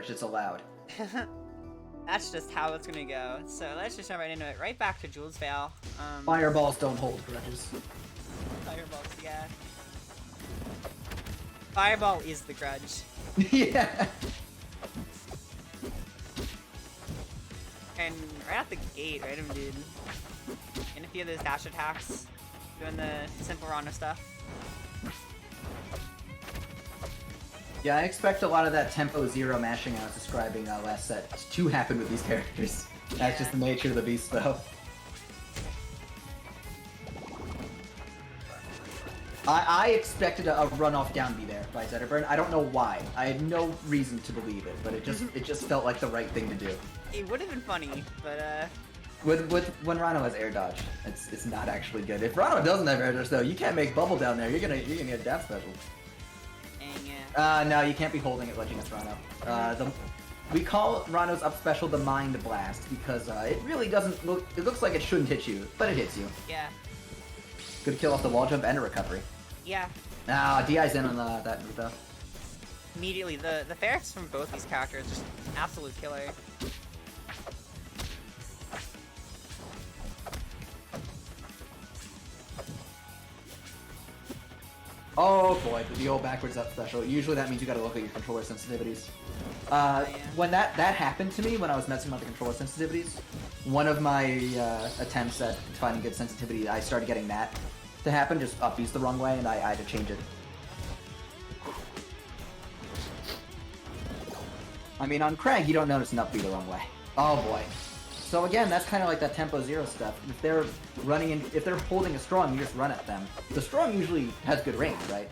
encouraged, it's allowed. That's just how it's gonna go. So let's just jump right into it. Right back to Jules Vale. Fireballs don't hold grudges. Fireballs, yeah. Fireball is the grudge. Yeah. And right out the gate, RandomDude. And a few of those dash attacks. Doing the simple Ranno stuff. Yeah, I expect a lot of that tempo zero mashing I was describing last set to happen with these characters. That's just the nature of the beast, though. I expected a runoff down B there by Zetterburn. I don't know why. I had no reason to believe it, but it just felt like the right thing to do. It would have been funny, but When Ranno has air dodge, it's not actually good. If Ranno doesn't have air dodge though, you can't make bubble down there. You're gonna get death special. No, you can't be holding it ledging against Ranno. We call Ranno's up special the Mind Blast because it really doesn't look. It looks like it shouldn't hit you, but it hits you. Yeah. Good kill off the wall jump and a recovery. Yeah. DI's in on that move though. Immediately, the ferrets from both these characters just absolute killer. Oh boy, the old backwards up special. Usually that means you gotta look at your controller sensitivities. Yeah. When that happened to me when I was messing with the controller sensitivities, one of my attempts at finding good sensitivity, I started getting that to happen, just up B's the wrong way, and I had to change it. I mean, on Craig, you don't notice an up B the wrong way. Oh boy. So again, that's kind of like that tempo zero stuff. If they're running in, if they're holding a strong, you just run at them. The strong usually has good range, right?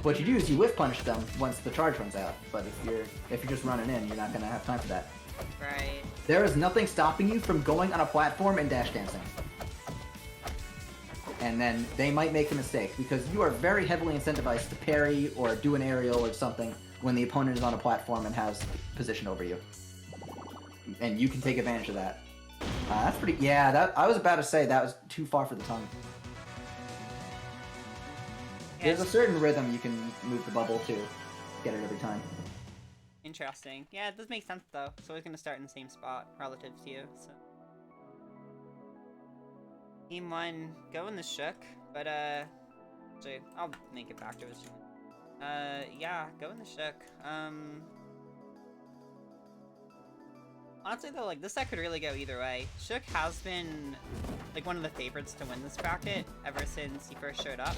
What you do is you whiff punish them once the charge runs out. But if you're just running in, you're not gonna have time for that. Right. There is nothing stopping you from going on a platform and dash dancing. And then they might make a mistake because you are very heavily incentivized to parry or do an aerial or something when the opponent is on a platform and has position over you. And you can take advantage of that. That's pretty... Yeah, that I was about to say that was too far for the tongue. There's a certain rhythm you can move the bubble to get it every time. Interesting. Yeah, it does make sense though. It's always gonna start in the same spot relative to you, so. Team 1, go in the shook, but actually, I'll make it back to it. Yeah, go in the shook. Honestly though, like, this set could really go either way. Shook has been, like, one of the favorites to win this bracket ever since he first showed up.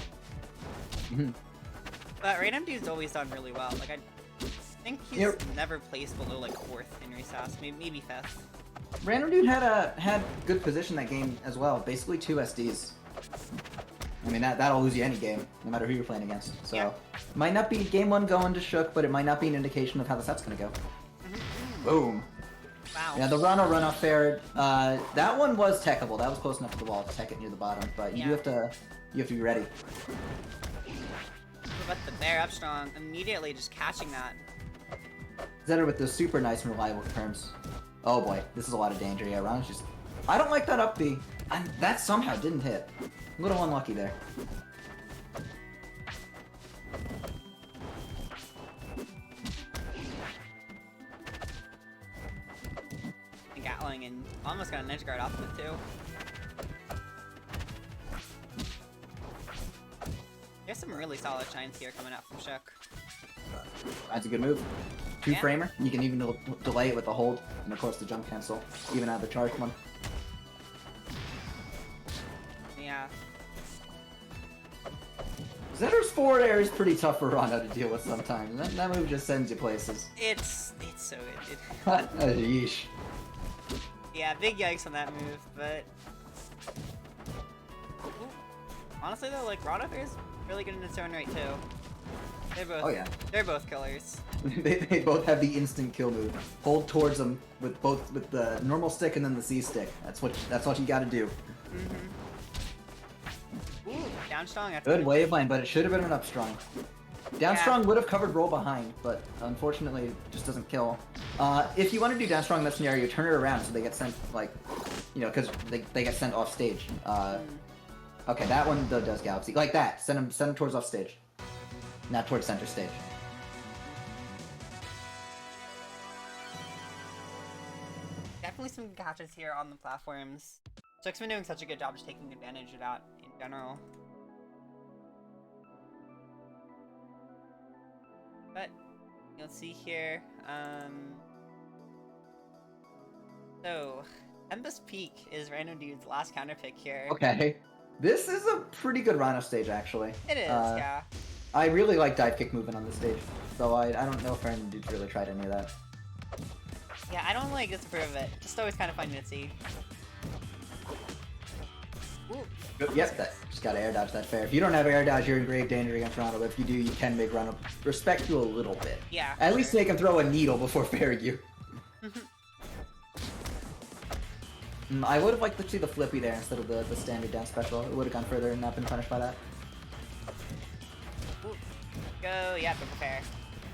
But RandomDude's always done really well. Like, I think he's never placed below, like, 4th in recess, maybe 5th. RandomDude had good position that game as well. Basically 2 SDs. I mean, that'll lose you any game, no matter who you're playing against. So, yeah. Might not be game 1 going to Shook, but it might not be an indication of how the set's gonna go. Boom. Wow. Yeah, the Ranno runoff fair, that one was techable. That was close enough to the wall to tech it near the bottom, but you do have to be ready. But the bear up strong, immediately just catching that. Zetter with the super nice and reliable confirms. Oh boy, this is a lot of danger. Yeah, Ranno's just... I don't like that up B. And that somehow didn't hit. A little unlucky there. Gatling and almost got an edge guard off of it too. There's some really solid shines here coming out from Shook. That's a good move. 2-framer. You can even delay it with the hold, and of course the jump cancel, even out of the charged one. Yeah. Zetter's forward air is pretty tough for Ranno to deal with sometimes. That move just sends you places. It's so good. Yeesh. Yeah, big yikes on that move, but... Ooh. Honestly though, like, Ranno is really good in its own right too. They're both, oh yeah. They're both killers. they both have the instant kill move. Hold towards them with the normal stick and then the C stick. That's what you gotta do. Ooh, down strong. Good wave line, but it should have been an up strong. Down strong would have covered roll behind, but unfortunately it just doesn't kill. If you want to do down strong in that scenario, turn it around so they get sent, like, you know, because they get sent off stage. Okay, that one though does Galaxy. Like that. Send them towards off stage. Not towards center stage. definitely some catches here on the platforms. Shook's been doing such a good job just taking advantage of that in general. But you'll see here, so Tempest Peak is RandomDude's last counter pick here. Okay. This is a pretty good Ranno stage, actually. It is, yeah. I really like dive kick movement on this stage, so I don't know if RandomDude's really tried any of that. Yeah, I don't like disapprove of it. Just always kind of funny to see. Ooh. Yep, that just gotta air dodge that fair. If you don't have air dodge, you're in grave danger against Ranno, but if you do, you can make Ranno respect you a little bit. Yeah. At least make him throw a needle before fairing you. I would have liked to see the flippy there instead of the standard down special. It would have gone further and not been punished by that. Ooh. Go, yeah, go fair.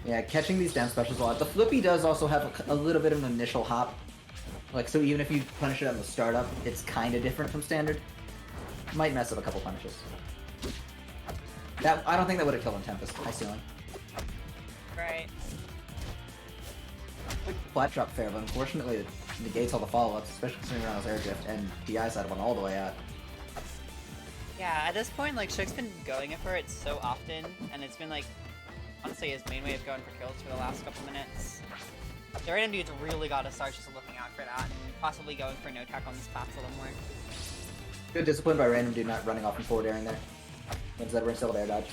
Yeah, catching these down specials a lot. The flippy does also have a little bit of an initial hop. Like, so even if you punish it on the startup, it's kind of different from standard. Might mess up a couple punishes. That I don't think that would have killed him Tempest. High ceiling. Right. Quick flat drop fair, but unfortunately it negates all the follow-ups, especially considering Ranno's air drift, and DI side one all the way out. Yeah, at this point, like, Shook's been going in for it so often, and it's been, like, honestly his main way of going for kills for the last couple minutes. The RandomDude's really got to start just looking out for that, and possibly going for no tech on this path a little more. Good discipline by RandomDude not running off and forward airing there. When Zetterburn still have air dodge.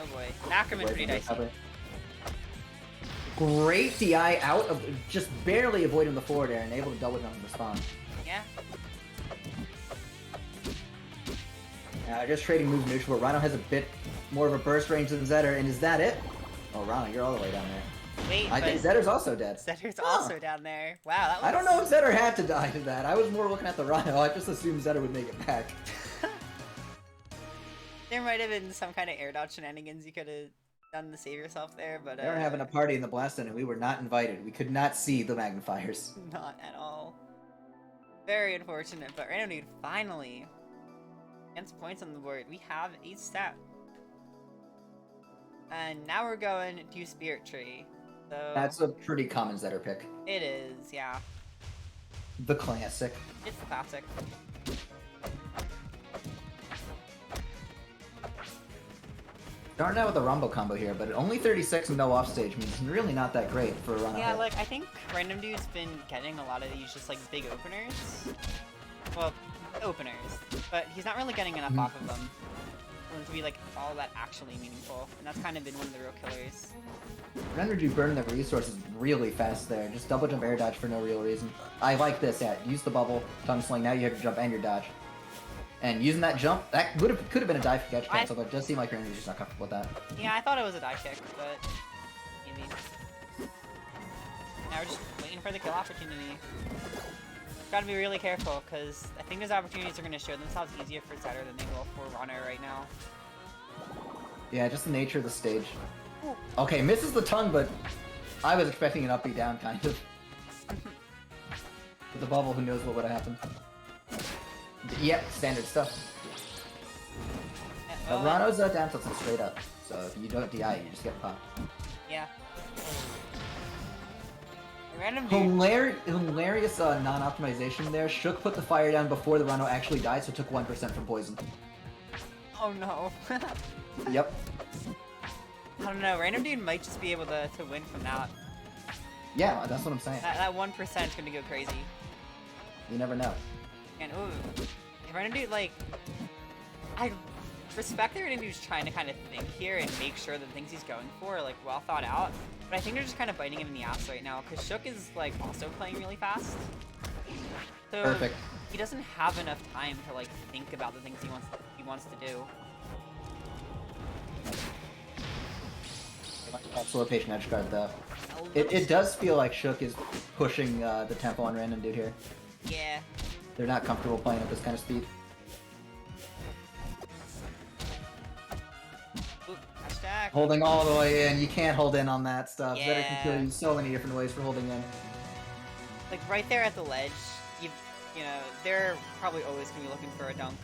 Oh boy. Ackerman pretty dicey. Great DI out of just barely avoiding the forward air and able to double jump and respond. Yeah. Just trading moves neutral, but Ranno has a bit more of a burst range than Zetter, and is that it? Oh, Ranno, you're all the way down there. Wait, I think Zetter's also dead. Zetter's also down there. Wow, that was... I don't know if Zetter had to die to that. I was more looking at the Ranno. I just assumed Zetter would make it back. There might have been some kind of air dodge shenanigans you could have done to save yourself there, but They were having a party in the blast zone and we were not invited. We could not see the magnifiers. Not at all. Very unfortunate, but RandomDude finally gets points on the board. We have a stat. And now we're going to Spirit Tree. So That's a pretty common Zetter pick. it is, yeah. The classic. It's the classic. Starting out with a Rumble combo here, but only 36 and no offstage means really not that great for a run Yeah, like, I think RandomDude's been getting a lot of these just, like, big openers. Well, openers. But he's not really getting enough off of them for them to be, like, all that actually meaningful. And that's kind of been one of the real killers. RandomDude burning the resources really fast there. Just double jump air dodge for no real reason. I like this, yeah. Use the bubble, tongue sling, now you have to jump and your dodge. And using that jump, that could have been a dive catch cancel, but it does seem like RandomDude's just not comfortable with that. Yeah, I thought it was a die kick, but maybe. Now we're just waiting for the kill opportunity. Gotta be really careful, because I think those opportunities are going to show themselves easier for Zetter than they will for Ranno right now. Yeah, just the nature of the stage. Okay, misses the tongue, but I was expecting an up B down, kind of. With the bubble, who knows what would have happened. Yep, standard stuff. Ranno's down tilts straight up, so if you don't DI, you just get popped. Yeah. RandomDude. Hilarious non-optimization there. Shook put the fire down before the Ranno actually died, so took 1% from poison. Oh no. Yep. I don't know, RandomDude might just be able to win from that. Yeah, that's what I'm saying. That 1% is going to go crazy. You never know. And ooh, RandomDude, like, I respect that RandomDude's trying to kind of think here and make sure that the things he's going for are, like, well thought out. But I think they're just kind of biting him in the ass right now, because Shook is, like, also playing really fast. So Perfect. he doesn't have enough time to, like, think about the things he wants to do. Slow patient edge guard though. It does feel like Shook is pushing the tempo on RandomDude here. Yeah. They're not comfortable playing at this kind of speed. Ooh, hashtag. Holding all the way in. You can't hold in on that stuff. Yeah. Zetter can kill you so many different ways for holding in. Like, right there at the ledge, you know, they're probably always going to be looking for a dunk.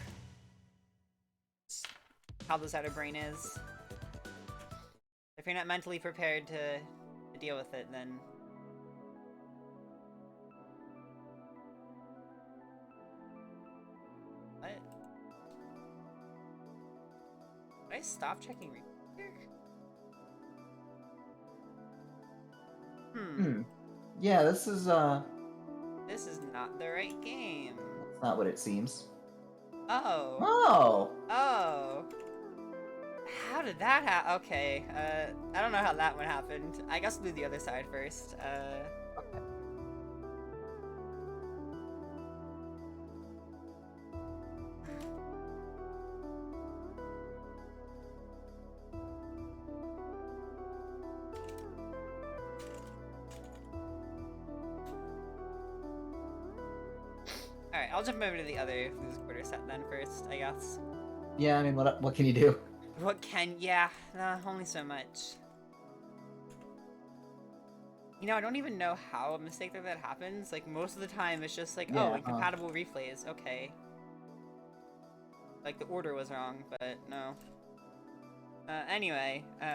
How the Zetterburn is. If you're not mentally prepared to to deal with it, then... What? Did I stop checking here? Yeah, this is This is not the right game. that's not what it seems. Oh. Oh! Oh. How did that happen? Okay, I don't know how that one happened. I guess we'll do the other side first. Okay. Alright, I'll jump over to the other lose quarter set then first, I guess. Yeah, I mean, what can you do? What can... yeah, only so much. You know, I don't even know how a mistake like that happens. Like, most of the time, it's just like, Yeah, oh, incompatible replays, okay. Like, the order was wrong, but no. Anyway,